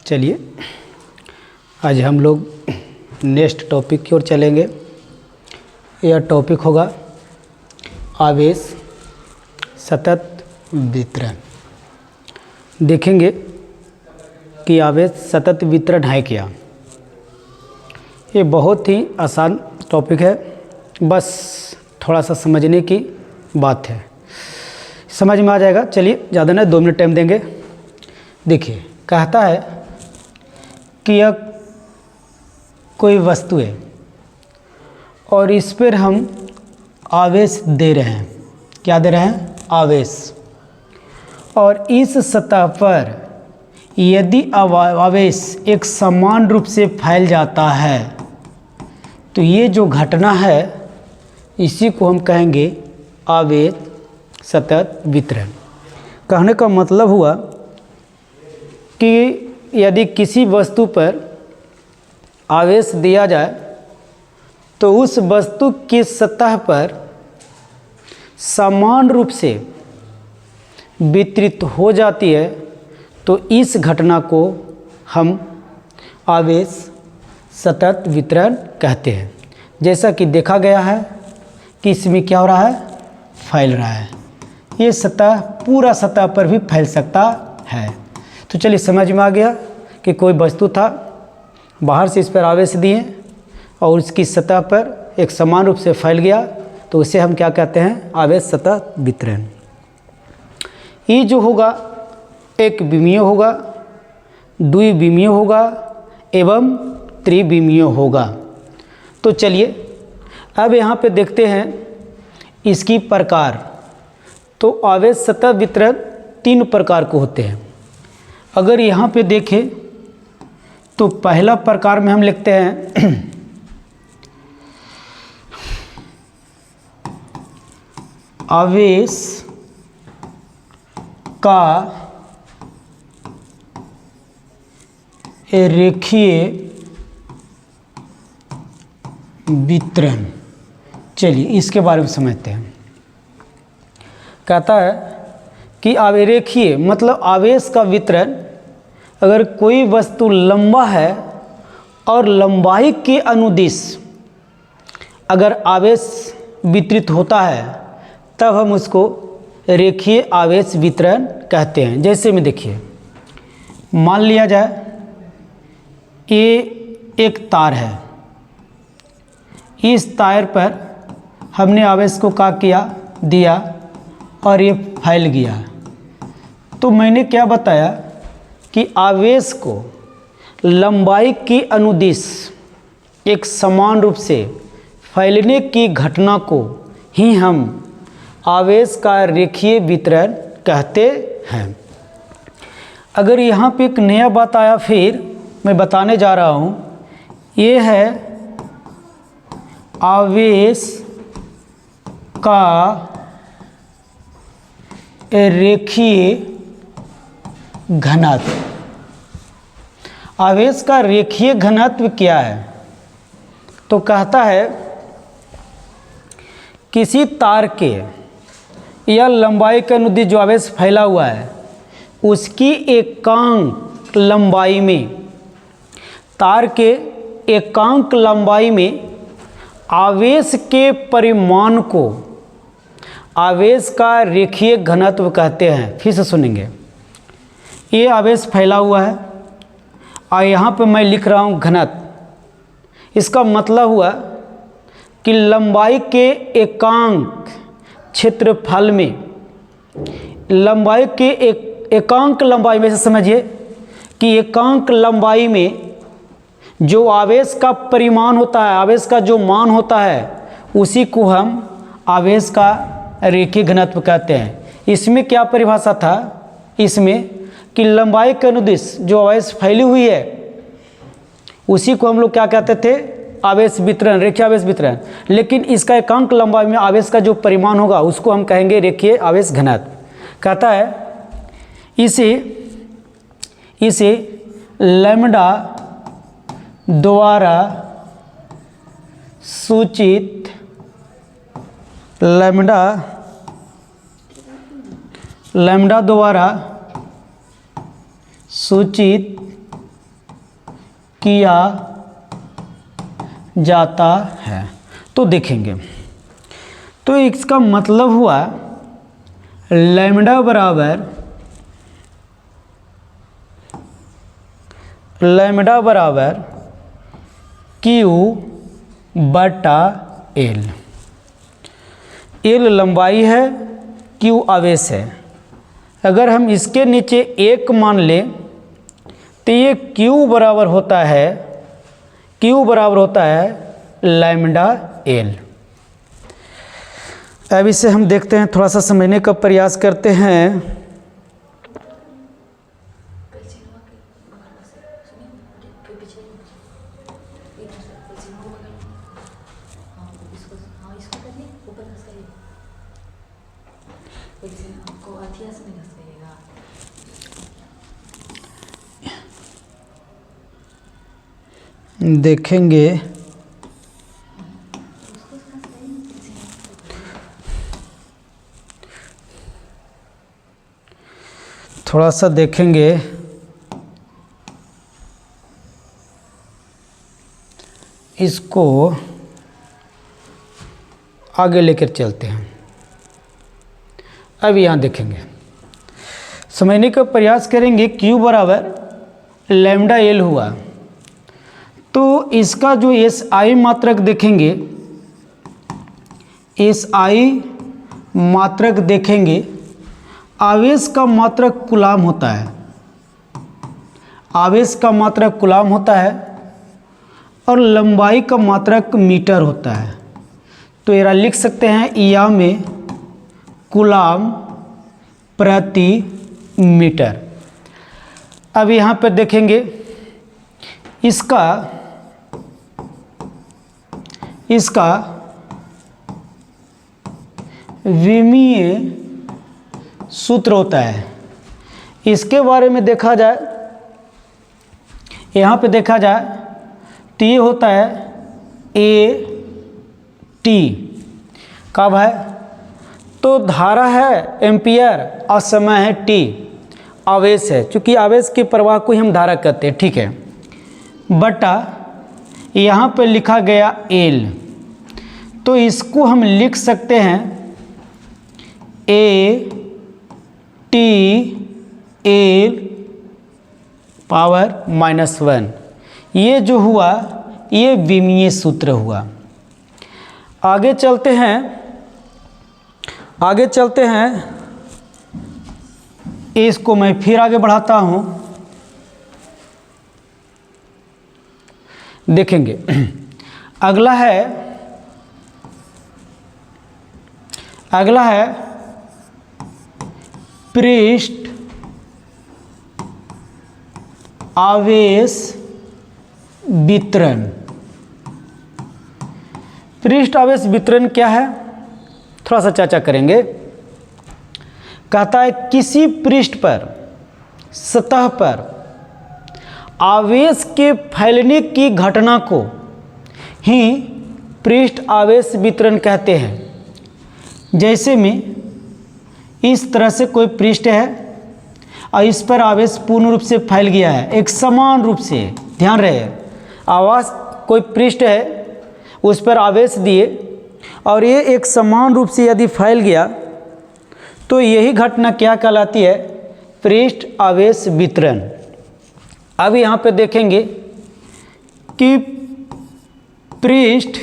चलिए आज हम लोग नेक्स्ट टॉपिक की ओर चलेंगे। यह टॉपिक होगा आवेश सतत वितरण। देखेंगे कि आवेश सतत वितरण है क्या। ये बहुत ही आसान टॉपिक है, बस थोड़ा सा समझने की बात है, समझ में आ जाएगा। चलिए ज़्यादा नहीं, 2 मिनट टाइम देंगे। देखिए, कहता है कि यह कोई वस्तु है और इस पर हम आवेश दे रहे हैं। क्या दे रहे हैं? आवेश। और इस सतह पर यदि आवेश एक समान रूप से फैल जाता है तो ये जो घटना है इसी को हम कहेंगे आवेश सतत वितरण। कहने का मतलब हुआ कि यदि किसी वस्तु पर आवेश दिया जाए तो उस वस्तु की सतह पर समान रूप से वितरित हो जाती है, तो इस घटना को हम आवेश सतत वितरण कहते हैं। जैसा कि देखा गया है कि इसमें क्या हो रहा है? फैल रहा है। ये सतह पूरा सतह पर भी फैल सकता है। तो चलिए समझ में आ गया कि कोई वस्तु था, बाहर से इस पर आवेश दिए और उसकी सतह पर एक समान रूप से फैल गया, तो उसे हम क्या कहते हैं? आवेश सतत वितरण। ये जो होगा एक विमीय होगा, द्विविमीय होगा एवं त्रिविमीय होगा। तो चलिए अब यहाँ पे देखते हैं इसकी प्रकार। तो आवेश सतत वितरण 3 प्रकार के होते हैं। अगर यहाँ पे देखें तो पहला प्रकार में हम लिखते हैं आवेश का रेखीय वितरण। चलिए इसके बारे में समझते हैं। कहता है कि रेखीय मतलब आवेश का वितरण, अगर कोई वस्तु लंबा है और लंबाई के अनुदिश अगर आवेश वितरित होता है तब हम उसको रेखीय आवेश वितरण कहते हैं। जैसे में देखिए, मान लिया जाए ये एक तार है, इस तार पर हमने आवेश को क्या किया? दिया और ये फैल गया। तो मैंने क्या बताया कि आवेश को लंबाई की अनुदिश एक समान रूप से फैलने की घटना को ही हम आवेश का रेखीय वितरण कहते हैं। अगर यहाँ पे एक नया बात आया, फिर मैं बताने जा रहा हूँ, ये है आवेश का रेखीय घनत्व। आवेश का रेखीय घनत्व क्या है? तो कहता है किसी तार के या लंबाई के अनुदिश जो आवेश फैला हुआ है उसकी एकांक लंबाई में, तार के एकांक लंबाई में आवेश के परिमाण को आवेश का रेखीय घनत्व कहते हैं। फिर से सुनेंगे, ये आवेश फैला हुआ है और यहाँ पर मैं लिख रहा हूँ घनत्व। इसका मतलब हुआ कि लंबाई के एकांक क्षेत्रफल में, लंबाई के एकांक लंबाई में से समझिए कि एकांक लंबाई में जो आवेश का परिमाण होता है, आवेश का जो मान होता है, उसी को हम आवेश का रेखीय घनत्व कहते हैं। इसमें क्या परिभाषा था? इसमें कि लंबाई के अनुदिश जो आवेश फैली हुई है उसी को हम लोग क्या कहते थे? आवेश वितरण, रेखीय आवेश वितरण। लेकिन इसका एकांक लंबाई में आवेश का जो परिमाण होगा उसको हम कहेंगे रेखीय आवेश घनत्व। कहता है इसे लैम्डा द्वारा सूचित लैम्डा द्वारा सूचित किया जाता है। तो देखेंगे, तो इसका मतलब हुआ लैम्डा बराबर क्यू बटा एल। एल लंबाई है, क्यू आवेश है। अगर हम इसके नीचे एक मान लें तो ये क्यू बराबर होता है लैम्डा एल। अब इसे हम देखते हैं, थोड़ा सा समझने का प्रयास करते हैं। देखेंगे थोड़ा सा देखेंगे, इसको आगे लेकर चलते हैं। अब यहाँ देखेंगे, समझने का प्रयास करेंगे। Q बराबर लैम्डा एल हुआ, तो इसका जो SI मात्रक देखेंगे, SI मात्रक देखेंगे, आवेश का मात्रक कूलाम होता है, आवेश का मात्रक कूलाम होता है और लंबाई का मात्रक मीटर होता है। तो ये लिख सकते हैं या में कूलाम प्रति मीटर। अब यहाँ पर देखेंगे इसका विमीय सूत्र होता है। इसके बारे में देखा जाए, यहाँ पे देखा जाए तो ये होता है AT। कब है? तो धारा है एम्पियर और समय है T, आवेश है, क्योंकि आवेश के प्रवाह को ही हम धारा कहते हैं, ठीक है। बटा यहाँ पे लिखा गया L, तो इसको हम लिख सकते हैं AT L पावर -1। ये जो हुआ ये विमीय सूत्र हुआ। आगे चलते हैं, इसको मैं फिर आगे बढ़ाता हूँ। देखेंगे अगला है पृष्ठ आवेश वितरण। पृष्ठ आवेश वितरण क्या है, थोड़ा सा चर्चा करेंगे। कहता है किसी पृष्ठ पर, सतह पर आवेश के फैलने की घटना को ही पृष्ठ आवेश वितरण कहते हैं। जैसे में इस तरह से कोई पृष्ठ है और इस पर आवेश पूर्ण रूप से फैल गया है, एक समान रूप से, ध्यान रहे, आवास कोई पृष्ठ है उस पर आवेश दिए और ये एक समान रूप से यदि फैल गया तो यही घटना क्या कहलाती है, पृष्ठ आवेश वितरण। अब यहाँ पे देखेंगे कि पृष्ठ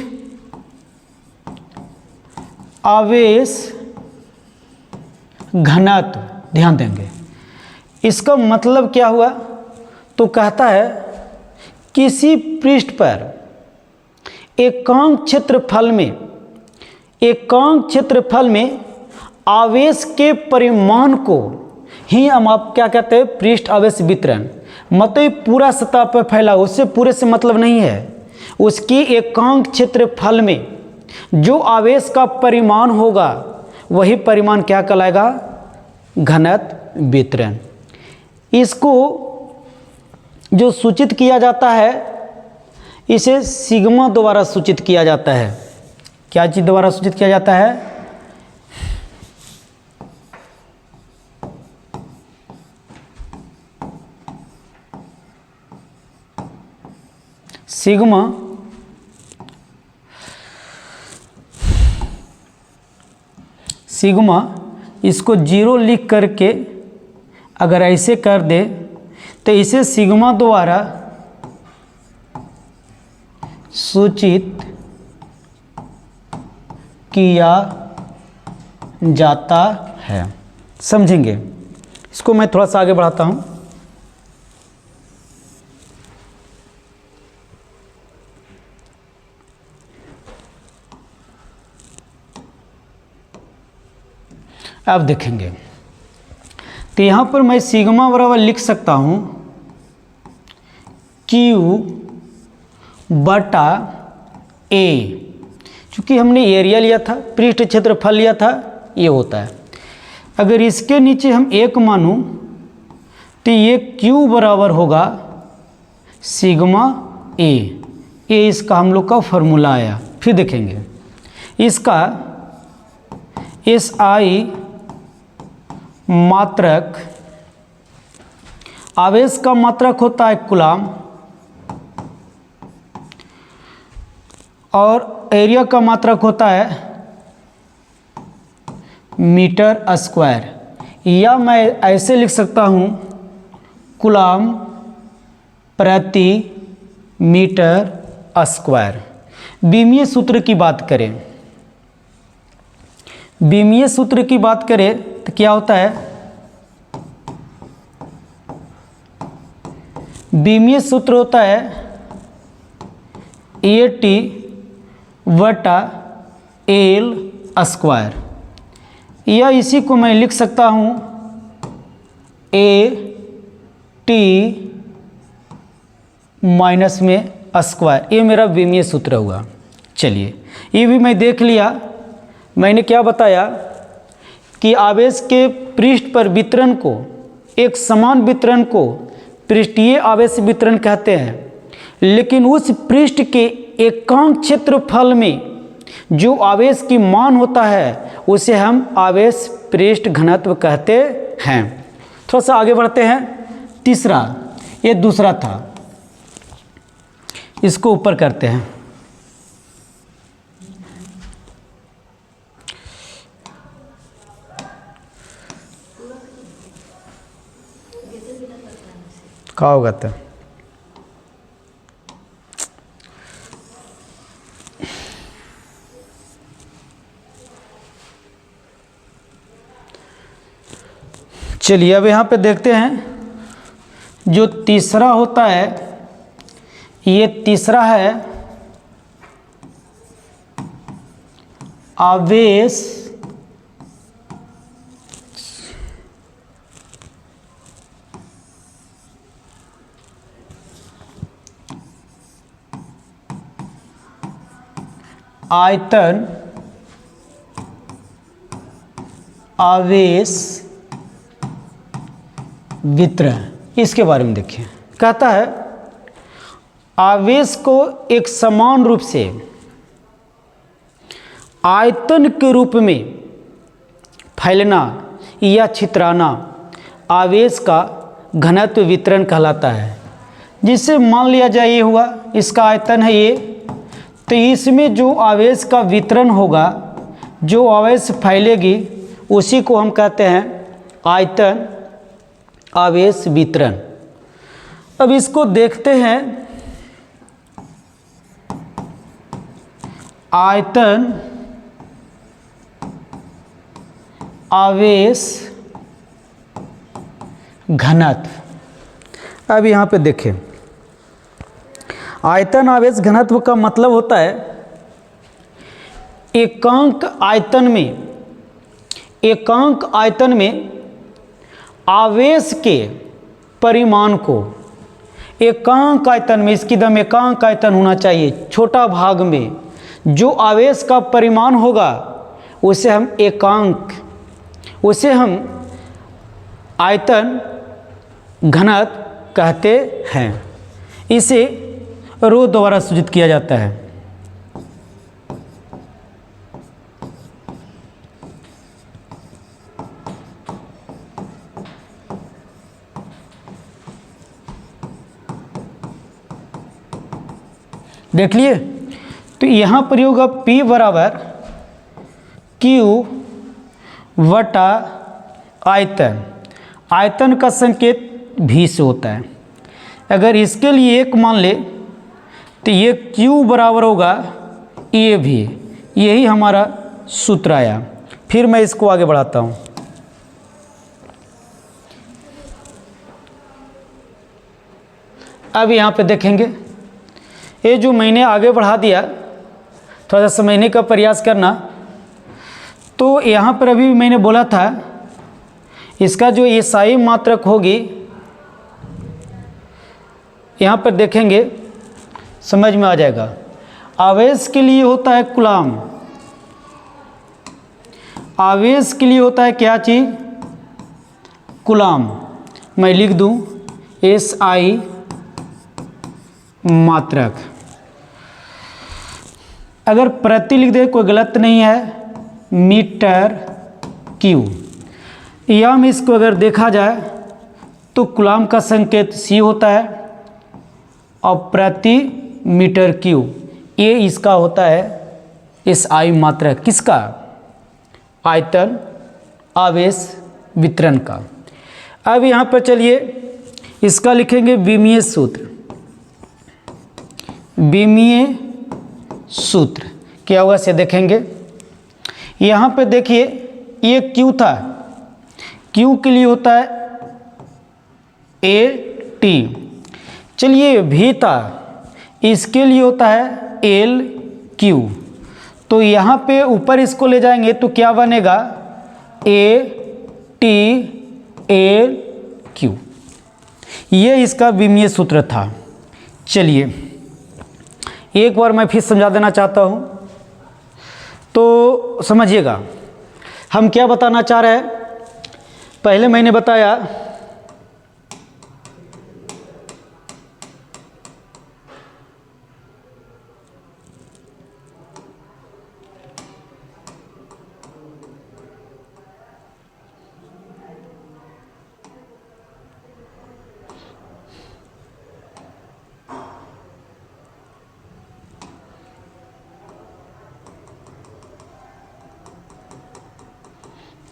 आवेश घनत्व, ध्यान देंगे, इसका मतलब क्या हुआ, तो कहता है किसी पृष्ठ पर एकांक क्षेत्रफल में आवेश के परिमाण को ही हम आप क्या कहते हैं, पृष्ठ आवेश वितरण। मतलब पूरा सतह पर फैला, उससे पूरे से मतलब नहीं है, उसकी एकांक क्षेत्रफल में जो आवेश का परिमाण होगा वही परिमाण क्या कहलाएगा, घनत्व वितरण। इसको जो सूचित किया जाता है, इसे सिग्मा द्वारा सूचित किया जाता है। क्या चीज़ द्वारा सूचित किया जाता है, सिग्मा सिग्मा इसको 0 लिख करके अगर ऐसे कर दे तो इसे सिग्मा द्वारा सूचित किया जाता है। समझेंगे? इसको मैं थोड़ा सा आगे बढ़ाता हूँ। अब देखेंगे तो यहाँ पर मैं सिग्मा बराबर लिख सकता हूँ Q बटा A, क्योंकि हमने एरिया लिया था, पृष्ठ क्षेत्रफल लिया था, ये होता है। अगर इसके नीचे हम 1 मानूं तो ये Q बराबर होगा सिग्मा A। ये इसका हम लोग का फॉर्मूला आया। फिर देखेंगे इसका SI मात्रक, आवेश का मात्रक होता है कूलाम और एरिया का मात्रक होता है मीटर स्क्वायर, या मैं ऐसे लिख सकता हूँ कूलाम प्रति मीटर स्क्वायर। बीमीय सूत्र की बात करें, बीमीय सूत्र की बात करें तो क्या होता है? बीमीय सूत्र होता है AT बटा L स्क्वायर, या इसी को मैं लिख सकता हूँ AT माइनस में स्क्वायर। ये मेरा बीमीय सूत्र हुआ। चलिए ये भी मैं देख लिया। मैंने क्या बताया कि आवेश के पृष्ठ पर वितरण को, एक समान वितरण को पृष्ठीय आवेश वितरण कहते हैं, लेकिन उस पृष्ठ के एकांक क्षेत्रफल में जो आवेश की मान होता है उसे हम आवेश पृष्ठ घनत्व कहते हैं। थोड़ा सा आगे बढ़ते हैं। तीसरा, ये दूसरा था, इसको ऊपर करते हैं। क्या होगा तो चलिए अब यहाँ पे देखते हैं। जो तीसरा होता है, ये तीसरा है आवेश आयतन आवेश वितरण। इसके बारे में देखिए, कहता है आवेश को एक समान रूप से आयतन के रूप में फैलना या छितराना आवेश का घनत्व वितरण कहलाता है। जिससे मान लिया जाए ये हुआ, इसका आयतन है ये, तो इसमें जो आवेश का वितरण होगा, जो आवेश फैलेगी, उसी को हम कहते हैं आयतन आवेश वितरण। अब इसको देखते हैं। आयतन आवेश घनत्व। अब यहाँ पे देखें, आयतन आवेश घनत्व का मतलब होता है एकांक आयतन में आवेश के परिमाण को, एकांक आयतन में, इसकी दम एकांक आयतन होना चाहिए, छोटा भाग में जो आवेश का परिमाण होगा उसे हम आयतन घनत्व कहते हैं। इसे रो द्वारा सूचित किया जाता है। देख लिए। तो यहाँ पर होगा P बराबर Q बटा आयतन। आयतन का संकेत V से होता है। अगर इसके लिए 1 मान ले तो ये Q बराबर होगा AV। यही हमारा सूत्र आया। फिर मैं इसको आगे बढ़ाता हूँ। अब यहाँ पे देखेंगे, ये जो मैंने आगे बढ़ा दिया, थोड़ा सा समझने का प्रयास करना। तो यहाँ पर अभी मैंने बोला था इसका जो ईसाई मात्रक होगी, यहाँ पर देखेंगे समझ में आ जाएगा। आवेश के लिए होता है कूलाम, आवेश के लिए होता है क्या चीज़? कूलाम। मैं लिख दूँ SI मात्रक। अगर प्रति लिख दे कोई गलत नहीं है, मीटर क्यू। या में इसको अगर देखा जाए तो कूलाम का संकेत C होता है और प्रति मीटर क्यू ये इसका होता है SI मात्रक। किसका? आयतन आवेश वितरण का। अब यहाँ पर चलिए इसका लिखेंगे विमीय सूत्र। विमीय सूत्र क्या होगा से देखेंगे। यहाँ पे देखिए ये Q था, Q के लिए होता है AT। चलिए V था, इसके लिए होता है LQ। तो यहाँ पे ऊपर इसको ले जाएंगे तो क्या बनेगा? ATLQ। ये इसका विमीय सूत्र था। चलिए एक बार मैं फिर समझा देना चाहता हूँ तो समझिएगा हम क्या बताना चाह रहे हैं। पहले मैंने बताया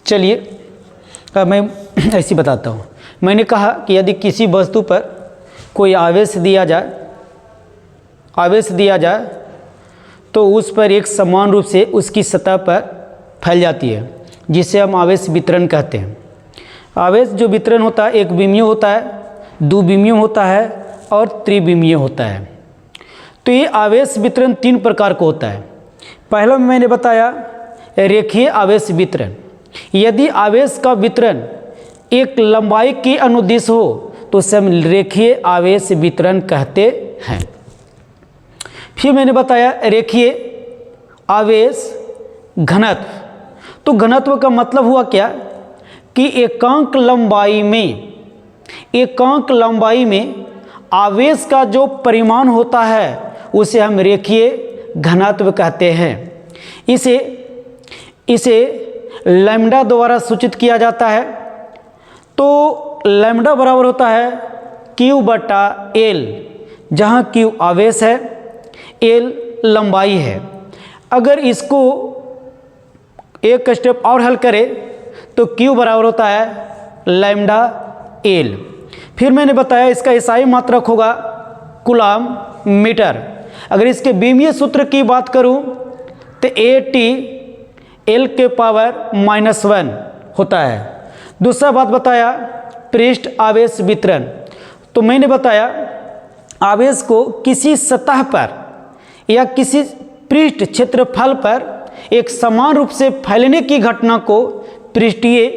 चलिए अब मैं ऐसी बताता हूँ। मैंने कहा कि यदि किसी वस्तु पर कोई आवेश दिया जाए तो उस पर एक समान रूप से उसकी सतह पर फैल जाती है, जिसे हम आवेश वितरण कहते हैं। आवेश जो वितरण होता है एक विमीय होता है, द्विविमीय होता है और त्रिविमीय होता है। तो ये आवेश वितरण 3 प्रकार का होता है। पहला मैंने बताया रेखीय आवेश वितरण। यदि आवेश का वितरण एक लंबाई के अनुदिश हो तो उसे हम रेखीय आवेश वितरण कहते हैं। फिर मैंने बताया रेखीय आवेश घनत्व। तो घनत्व का मतलब हुआ क्या कि एकांक लंबाई में आवेश का जो परिमाण होता है उसे हम रेखीय घनत्व कहते हैं। इसे लैम्डा द्वारा सूचित किया जाता है। तो लैम्डा बराबर होता है Q बटा L, जहाँ Q आवेश है, L लंबाई है। अगर इसको एक स्टेप और हल करें तो Q बराबर होता है लैम्डा L। फिर मैंने बताया इसका SI मात्रक होगा कूलाम मीटर। अगर इसके विमीय सूत्र की बात करूं तो AT L के पावर -1 होता है। दूसरा बात बताया पृष्ठ आवेश वितरण। तो मैंने बताया आवेश को किसी सतह पर या किसी पृष्ठ क्षेत्रफल पर एक समान रूप से फैलने की घटना को पृष्ठीय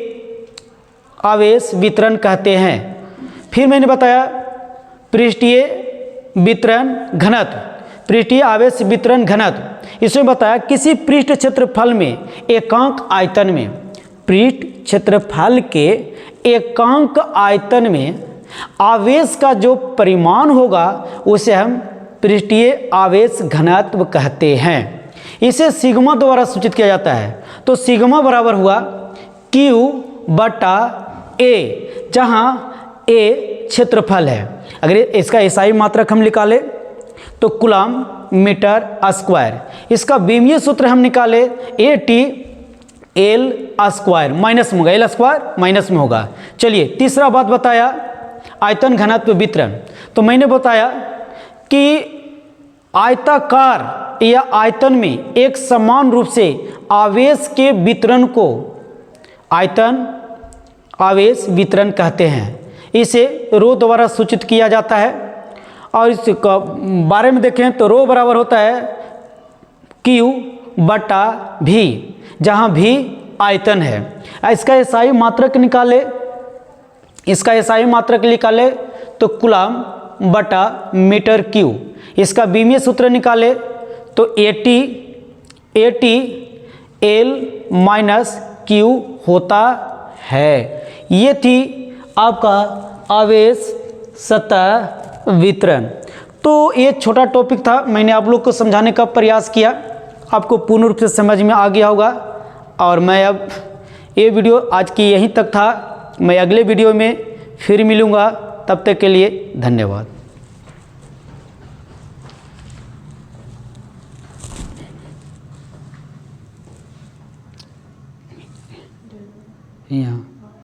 आवेश वितरण कहते हैं। फिर मैंने बताया पृष्ठीय वितरण घनत्व, पृष्ठीय आवेश वितरण घनत्व। इसमें बताया किसी पृष्ठ क्षेत्रफल में एकांक आयतन में, पृष्ठ क्षेत्रफल के एकांक आयतन में आवेश का जो परिमाण होगा उसे हम पृष्ठीय आवेश घनत्व कहते हैं। इसे सिग्मा द्वारा सूचित किया जाता है। तो सिग्मा बराबर हुआ Q बटा A, जहाँ A क्षेत्रफल है। अगर इसका SI मात्रक हम निकालें तो कूलाम मीटर स्क्वायर। इसका बीमीय सूत्र हम निकाले AT/L² माइनस में होगा, L स्क्वायर माइनस में होगा। चलिए तीसरा बात बताया आयतन घनत्व वितरण। तो मैंने बताया कि आयताकार या आयतन में एक समान रूप से आवेश के वितरण को आयतन आवेश वितरण कहते हैं। इसे रो द्वारा सूचित किया जाता है। और इस बारे में देखें तो रो बराबर होता है Q/V, जहाँ V आयतन है। इसका एसआई मात्रक निकाले, इसका एसआई मात्रक निकाले तो कूलम/मीटर क्यू। इसका बीमीय सूत्र निकाले तो AT/L-Q होता है। ये थी आपका आवेश सतह वितरण। तो ये छोटा टॉपिक था, मैंने आप लोग को समझाने का प्रयास किया, आपको पूर्ण रूप से समझ में आ गया होगा। और मैं अब ये वीडियो आज की यहीं तक था। मैं अगले वीडियो में फिर मिलूँगा, तब तक के लिए धन्यवाद। यहाँ